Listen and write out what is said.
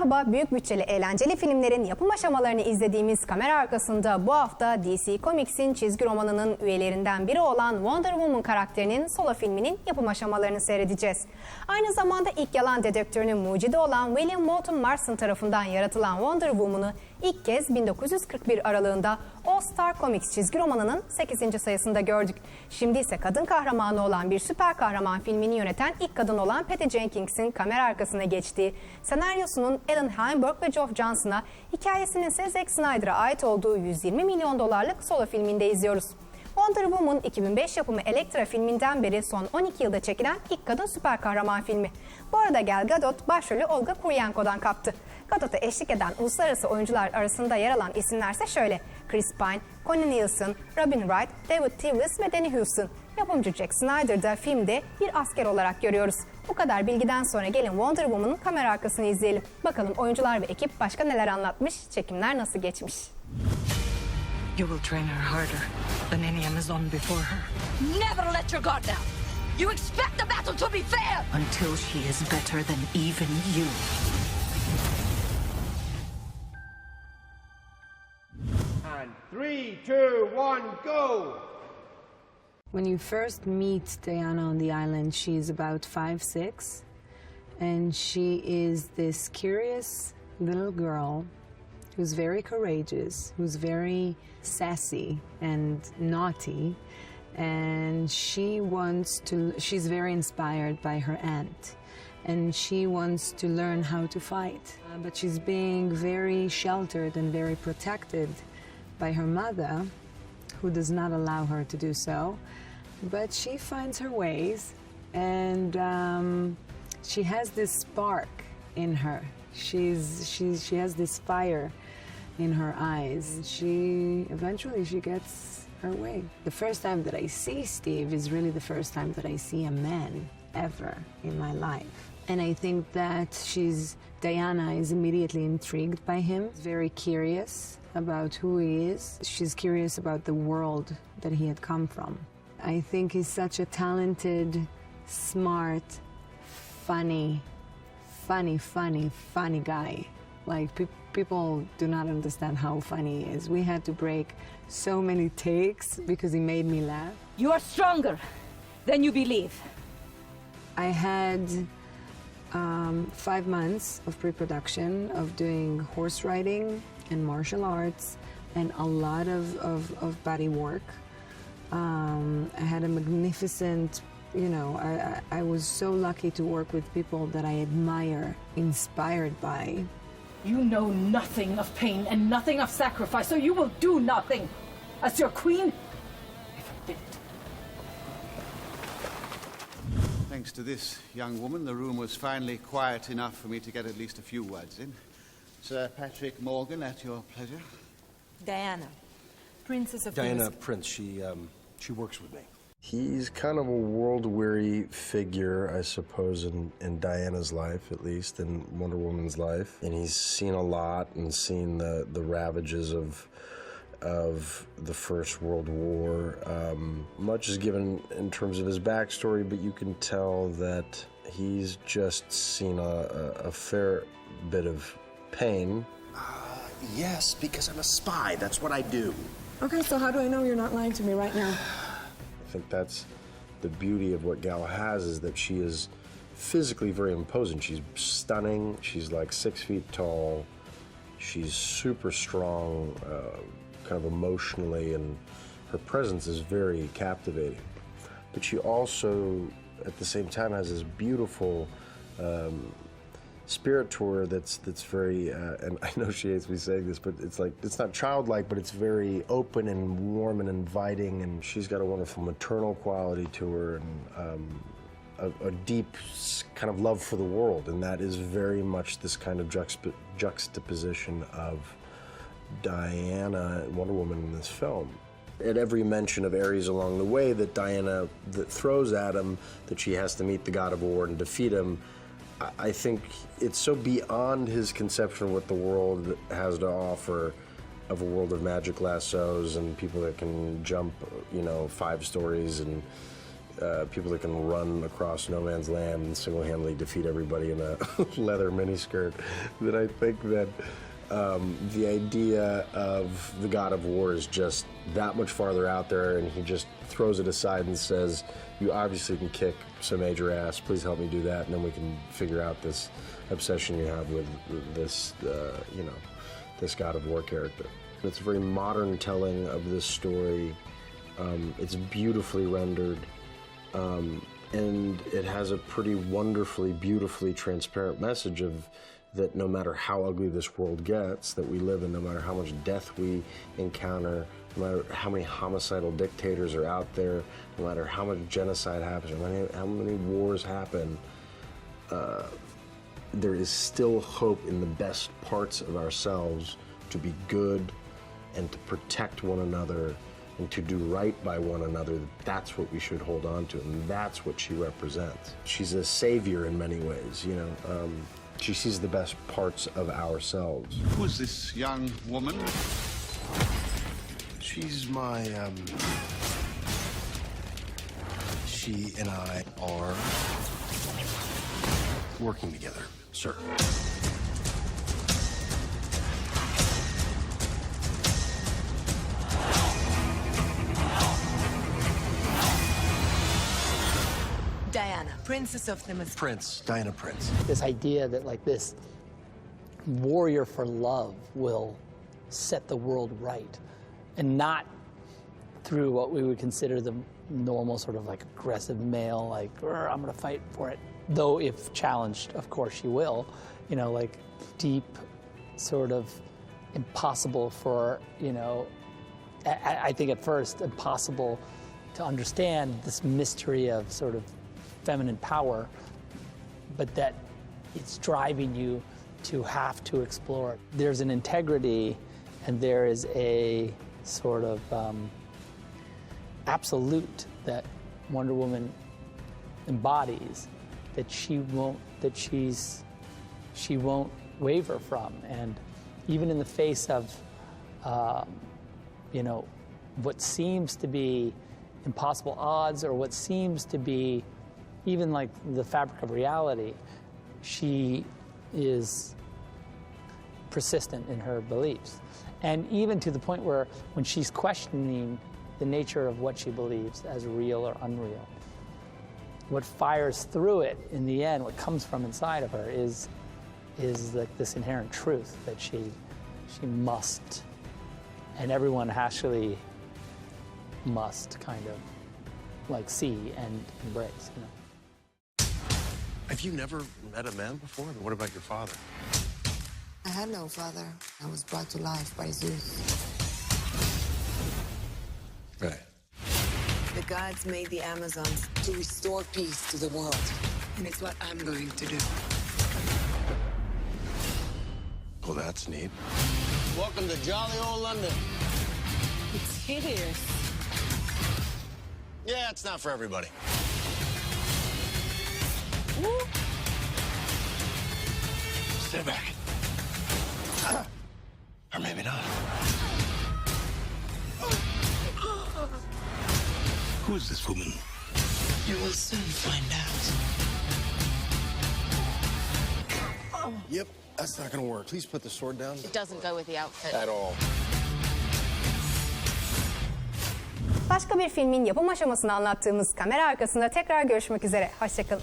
Merhaba, büyük bütçeli eğlenceli filmlerin yapım aşamalarını izlediğimiz Kamera Arkası'nda bu hafta DC Comics'in çizgi romanının üyelerinden biri olan Wonder Woman karakterinin solo filminin yapım aşamalarını seyredeceğiz. Aynı zamanda ilk yalan dedektörünün mucidi olan William Moulton Marston tarafından yaratılan Wonder Woman'ı ilk kez 1941 aralığında All Star Comics çizgi romanının 8. sayısında gördük. Şimdi ise kadın kahramanı olan bir süper kahraman filmini yöneten ilk kadın olan Patty Jenkins'in kamera arkasına geçtiği, senaryosunun Alan Heinberg ve Geoff Johnson'a, hikayesinin ise Zack Snyder'a ait olduğu 120 milyon dolarlık solo filminde izliyoruz. Wonder Woman 2005 yapımı Elektra filminden beri son 12 yılda çekilen ilk kadın süper kahraman filmi. Bu arada Gal Gadot başrolü Olga Kurylenko'dan kaptı. Gadot'a eşlik eden uluslararası oyuncular arasında yer alan isimlerse şöyle: Chris Pine, Connie Nielsen, Robin Wright, David Thewlis ve Danny Huston. Yapımcı Zack Snyder'da filmde bir asker olarak görüyoruz. Bu kadar bilgiden sonra gelin Wonder Woman'ın kamera arkasını izleyelim. Bakalım oyuncular ve ekip başka neler anlatmış, çekimler nasıl geçmiş. You will train her harder than any Amazon before her. Never let your guard down. You expect the battle to be fair. Until she is better than even you. And 3, 2, 1, go! When you first meet Diana on the island, she's about 5'6", and she is this curious little girl who's very courageous, who's very sassy and naughty, and she's very inspired by her aunt, and she wants to learn how to fight. But she's being very sheltered and very protected by her mother, who does not allow her to do so. But she finds her ways, and she has this spark in her. She has this fire in her eyes. Eventually she gets her way. The first time that I see Steve is really the first time that I see a man ever in my life. And I think that Diana is immediately intrigued by him, very curious about who he is. She's curious about the world that he had come from. I think he's such a talented, smart, funny guy. Like, people do not understand how funny he is. We had to break so many takes because he made me laugh. You are stronger than you believe. I had 5 months of pre-production of doing horse riding and martial arts and a lot of body work. I had a magnificent, I was so lucky to work with people that I admire, inspired by. You know nothing of pain and nothing of sacrifice, so you will do nothing. As your queen, I forbid it. Thanks to this young woman, the room was finally quiet enough for me to get at least a few words in. Sir Patrick Morgan, at your pleasure. Diana, Princess of Diana Prince, she works with me. He's kind of a world-weary figure, I suppose, in Diana's life, at least, in Wonder Woman's life. And he's seen a lot and seen the ravages of the First World War. Much is given in terms of his backstory, but you can tell that he's just seen a fair bit of pain. Yes, because I'm a spy. That's what I do. Okay, so how do I know you're not lying to me right now? I think that's the beauty of what Gal has, is that she is physically very imposing. She's stunning. She's like 6 feet tall. She's super strong, kind of emotionally, and her presence is very captivating. But she also, at the same time, has this beautiful spirit to her that's very, and I know she hates me saying this, but it's not childlike, but it's very open and warm and inviting, and she's got a wonderful maternal quality to her, and a deep kind of love for the world, and that is very much this kind of juxtaposition of Diana and Wonder Woman in this film. At every mention of Ares along the way that Diana throws at him, that she has to meet the god of war and defeat him, I think it's so beyond his conception of what the world has to offer, of a world of magic lassos and people that can jump, 5 stories and people that can run across no man's land and single-handedly defeat everybody in a leather miniskirt, that I think that the idea of the god of war is just that much farther out there, and he just throws it aside and says, you obviously can kick some major ass, please help me do that, and then we can figure out this obsession you have with this, you know, this god of war character. It's a very modern telling of this story. It's beautifully rendered, and it has a pretty wonderfully, beautifully transparent message of that no matter how ugly this world gets that we live in, no matter how much death we encounter, no matter how many homicidal dictators are out there, no matter how much genocide happens, or how many wars happen, there is still hope in the best parts of ourselves to be good and to protect one another and to do right by one another. That's what we should hold on to, and that's what she represents. She's a savior in many ways, you know. She sees the best parts of ourselves. Who is this young woman? She's my, she and I are working together, sir. Diana, Princess of the Mist. Prince, Diana Prince. This idea that like this warrior for love will set the world right, and not through what we would consider the normal sort of like aggressive male, like, I'm gonna fight for it. Though if challenged, of course she will, you know, like deep, sort of impossible for, you know, I think at first impossible to understand this mystery of sort of feminine power, but that it's driving you to have to explore it. There's an integrity and there is a sort of absolute that Wonder Woman embodies that she won't waver from. And even in the face of you know, what seems to be impossible odds, or what seems to be even like the fabric of reality, she is persistent in her beliefs. And even to the point where when she's questioning the nature of what she believes as real or unreal, what fires through it in the end, what comes from inside of her is like this inherent truth that she must, and everyone actually must kind of like see and embrace, you know. Have you never met a man before? What about your father? I had no father. I was brought to life by Zeus. Right. The gods made the Amazons to restore peace to the world. And it's what I'm going to do. Well, that's neat. Welcome to jolly old London. It's hideous. Yeah, it's not for everybody. Stay back. Or maybe not. Who is this woman? You will soon find out. Yep, that's not gonna work. Please put the sword down. It doesn't go with the outfit. At all. Başka bir filmin yapım aşamasını anlattığımız kamera arkasında tekrar görüşmek üzere. Hoşça kalın.